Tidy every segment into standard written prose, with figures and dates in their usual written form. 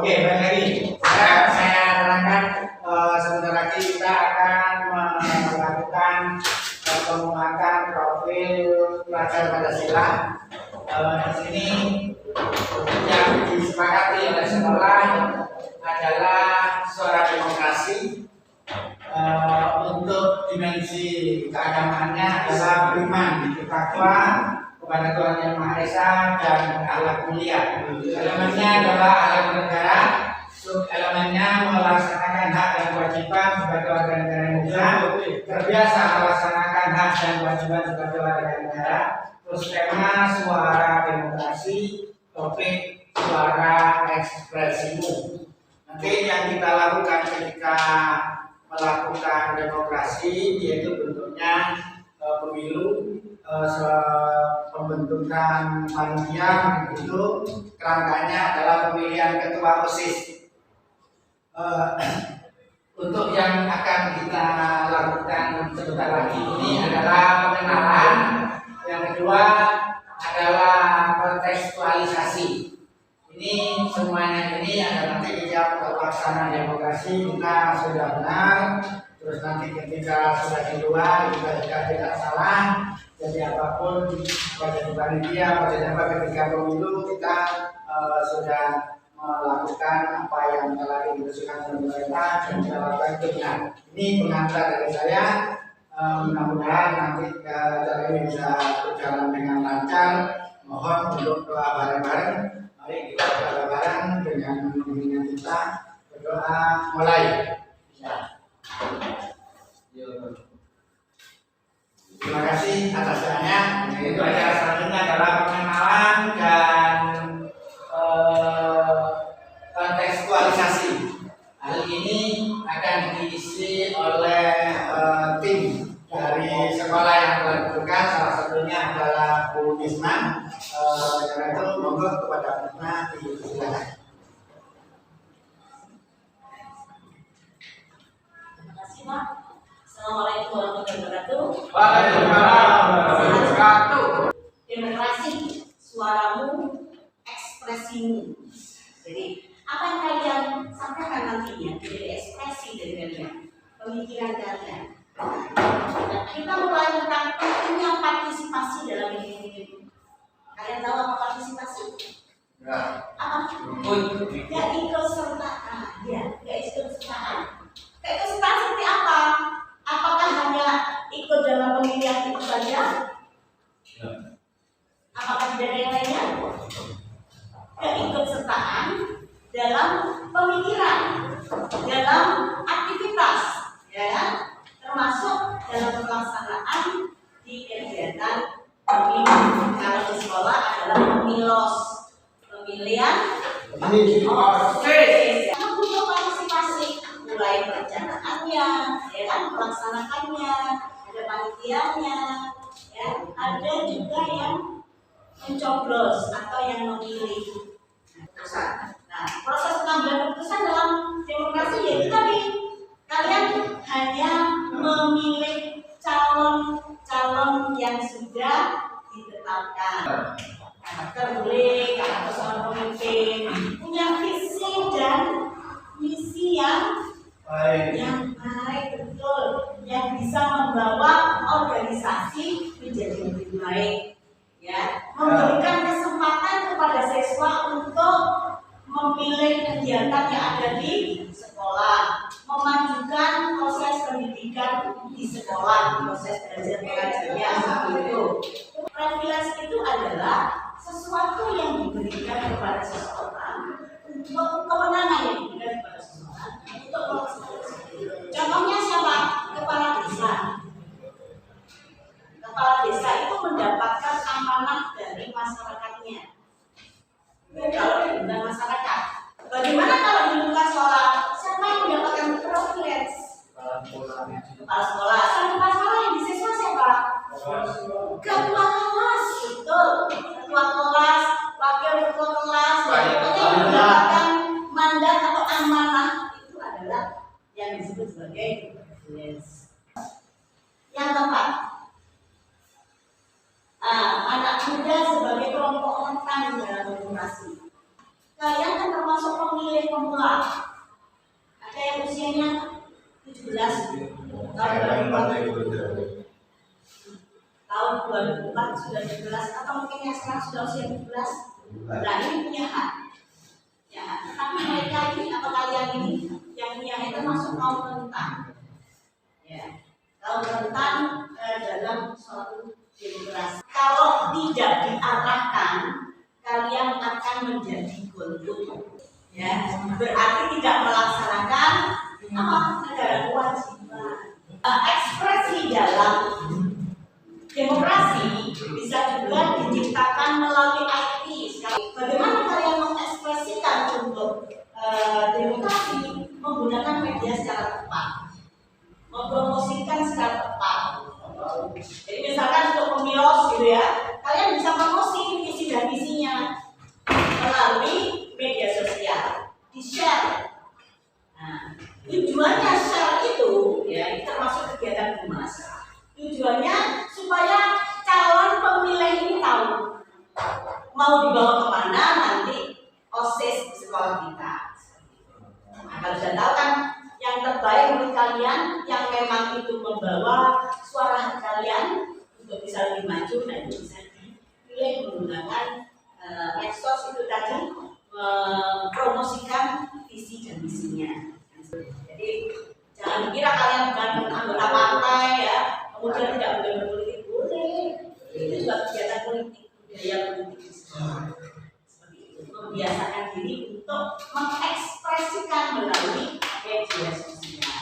Oke, baik lagi. Saya terangkan sebentar lagi kita akan melakukan penguatan profil pelajar Pancasila. Di sini yang disepakati oleh sekolah adalah suara demokrasi. Untuk dimensi keagamaannya adalah beriman, bertakwa kepada Tuhan Yang Maha Esa dan akhlak mulia. Elemennya adalah akhlak negara. Elemennya melaksanakan hak dan kewajiban sebagai warga negara Indonesia, terbiasa melaksanakan hak dan kewajiban sebagai warga negara. Terus tema suara demokrasi, topik suara ekspresimu. Nanti yang kita lakukan ketika melakukan demokrasi yaitu bentuknya pemilu, pembentukan panitia itu kerangkanya adalah pemilihan ketua OSIS. Untuk yang akan kita lakukan sebentar lagi ini adalah pengenalan, yang kedua adalah kontekstualisasi. Ini semuanya ini ada nanti ketika pelaksanaan demokrasi kita sudah benar, terus nanti ketika sudah di luar kita juga tidak salah. Jadi apapun pada panitia pada ketika pemilu kita sudah melakukan apa yang telah diusulkan oleh pemerintah dan dilakukan benar. Ini pengantar dari saya. Mudah-mudahan nanti acara ini bisa berjalan dengan lancar. Mohon untuk doa bareng-bareng. Mari kita bareng-bareng dengan pimpinan kita berdoa mulai. Terima kasih atas doanya. Itu acara selanjutnya adalah pengenalan dan kontekstualisasi. Hal ini akan diisi oleh tim dari sekolah yang telah ditentukan. Salah satunya adalah Bu Bisma. Karena itu monggo kepada Bisma disilakan. Terima kasih, Pak. Assalamualaikum warahmatullahi wabarakatuh. Waalaikumsalam warahmatullahi wabarakatuh. Demokrasi, suaramu, ekspresimu. Jadi apa yang kalian sampaikan nantinya menjadi ekspresi dari kalian, pemikiran kalian. Nah, kita mulai tentang pentingnya partisipasi dalam hidup. Kalian tahu apa partisipasi? Ya. Apa? Ya, ikutsertaan. Ya, ikutsertaan. Keikutsertaan seperti apa? Apakah hanya ikut dalam pemilihan itu saja? Ya. Apakah tidak ada yang lainnya? Keikutsertaan dalam pemikiran, dalam aktivitas, ya, termasuk dalam pelaksanaan di kegiatan pemilu. Kalau di sekolah adalah pemilos, pemilihan OSIS. Yang butuh partisipasi, mulai perencanaannya, ya kan, melaksanakannya, ada panitianya, ya, ada juga yang mencoblos atau yang memilih. Nah, proses pengambilan keputusan dalam demokrasi yaitu tadi kalian hanya memilih calon-calon yang sudah ditetapkan. Terpilih karena seorang pemimpin punya visi dan misi yang baik, betul, yang bisa membawa organisasi menjadi lebih baik. Ya, memberikan kesempatan kepada siswa untuk memilih kegiatan yang ada di sekolah, memajukan proses pendidikan di sekolah, proses belajar mengajarnya itu. Privilege itu adalah sesuatu yang diberikan kepada seseorang untuk kewenangan yang diberikan kepada seseorang untuk melaksanakan. Contohnya siapa? Kepala desa. Kepala desa itu mendapatkan amanah dari masyarakatnya. Kalau bukan masyarakat, bagaimana kalau di lingkungan sekolah? Siapa yang mendapatkan privilege? Kepala sekolah. Kepala sekolah yang di siswa siapa? Ketua kelas, betul. Ketua kelas, wakil ketua kelas, yang mendapatkan mandat atau amanah itu adalah yang disebut sebagai privilege. Yang keempat, anak muda sebagai kelompok rentan dalam demokrasi. Kalian kan termasuk pemilih tua. Ada yang usianya 17 tahun 2004. Tahun 2004 sudah 17 atau mungkin yang sekarang sudah usia 17. Nah ini punya hak. Ya, tapi mereka ini atau kalian ini yang punya hak termasuk kaum rentan. Ya, kaum rentan dalam suatu demokrasi. Kalau tidak diarahkan, kalian akan menjadi golput. Ya, berarti tidak melaksanakan apa negara kewajiban. Ekspresi dalam demokrasi bisa juga diciptakan melalui IT. Bagaimana kalian mengekspresikan untuk demokrasi menggunakan media secara tepat, mempromosikan secara tepat. Jadi misalkan untuk pemilos gitu ya, kalian bisa promosi visi dan misinya melalui media sosial, di-share. Nah, tujuannya share itu ya, itu termasuk kegiatan humas. Tujuannya supaya calon pemilih ini tahu mau dibawa kemana nanti OSIS di sekolah kita. Nah, kalau sudah tahu kan yang terbaik menurut kalian, yang memang itu membawa suara kalian untuk bisa lebih maju dan bisa dipilih menggunakan medsos itu tadi, mempromosikan visi dan misinya. Jadi jangan kira kalian bukan anggota partai ya, kemudian tidak boleh berpolitik. Boleh, itu juga kegiatan politik, budaya politik seperti itu. Membiasakan diri untuk mengekspresikan melalui media sosial.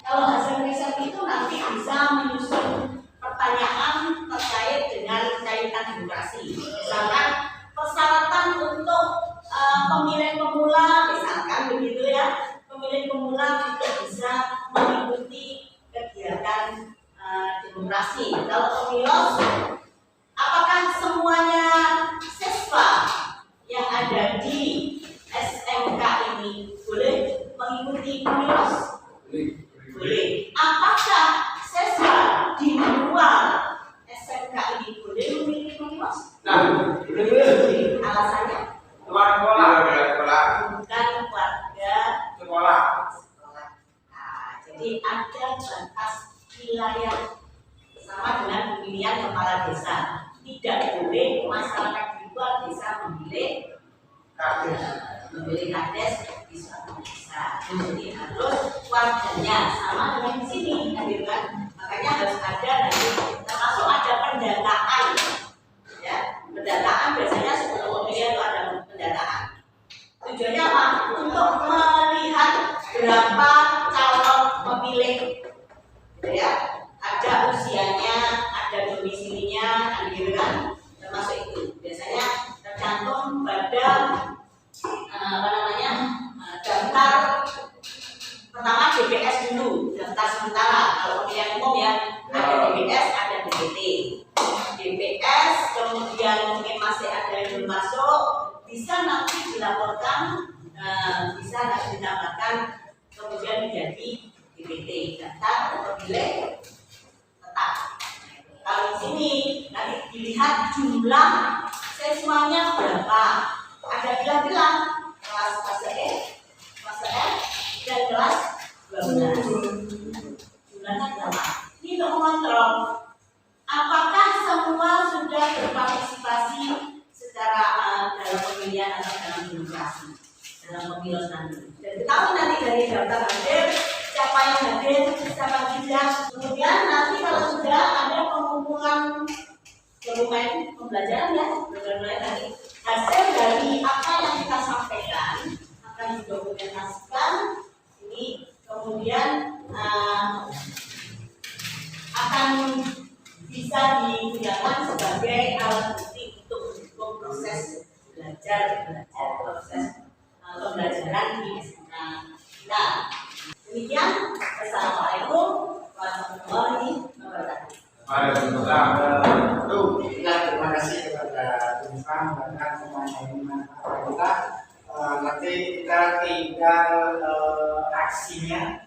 Kalau hasil riset itu nanti bisa menyusun pertanyaan terkait dengan kaitan demokrasi. Misalkan persyaratan untuk pemilih pemula, misalkan begitu ya, pemilih pemula untuk bisa mengikuti kegiatan demokrasi. Kalau pemilos, apakah semuanya siswa yang ada di SMK ini boleh mengikuti pemilos? Boleh. Apakah siswa di luar SMK ini boleh memilih pemilos? Nah, Alasannya? luar sekolah. Bukan warga Sekolah. Nah, jadi ada batas wilayah sama dengan pemilihan kepala desa. Tidak boleh masyarakat di luar desa memilih kades di suatu desa. Jadi harus warganya sama dengan di sini, kan? Makanya harus ada nanti termasuk ada pendataan. Ya, pendataan biasanya sebelum pemilihan itu ada pendataan. Tujuannya apa? Untuk melihat berapa calon pemilih, ya, ada usianya, ada domisilinya, gitu kan, termasuk itu. Biasanya tercantum pada daftar pertama DPS dulu, daftar sementara. Kalau pemilihan umum ya, ada DPS, ada DPT. DPS, kemudian mungkin masih ada yang belum masuk, bisa nanti dilaporkan, bisa nanti ditambahkan, kemudian menjadi DPT, daftar pemilih tetap. Kalau di sini nanti dilihat jumlah siswanya berapa. Ada bilang-bilang kelas fase E, fase F, dan kelas 12. Jumlahnya berapa? Ini untuk mengontrol apakah semua sudah berpartisipasi secara dalam pemilihan atau dalam demokrasi, dalam pemilu nanti. Dan ketahui nanti dari daftar hadir, siapa yang hadir, siapa tidak. Kemudian nanti kalau sudah ada pengumpulan dokumen pembelajaran ya, dokumen tadi, hasil dari apa yang kita sampaikan akan didokumentasikan. Ini kemudian akan bisa digunakan sebagai alat bukti untuk mendukung proses belajar proses pembelajaran di SMK kita. Demikian, assalamualaikum warahmatullahi wabarakatuh. Terima kasih kepada Tuhan karena semuanya ini manfaat kita. Nanti kita tinggal aksinya.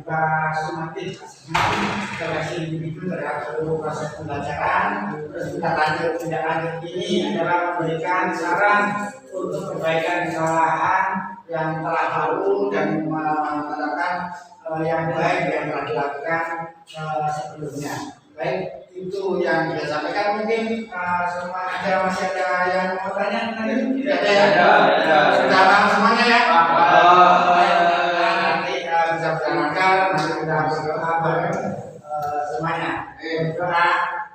berupa sumatif intervensi individu terhadap seluruh proses pembelajaran. Terus tindak lanjut ini adalah memberikan saran untuk perbaikan kesalahan yang telah lalu dan mengatakan yang baik yang telah dilakukan sebelumnya. Baik, itu yang saya sampaikan. Mungkin masih ada yang mau tanya? Tidak ada. Sudah paham semuanya ya? Nanti bisa berangkat, nanti kita berdoa bareng semuanya. Doa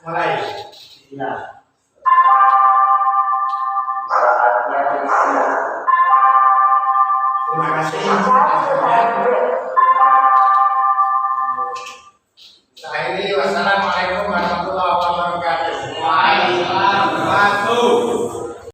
mulai. Ya. Terima kasih.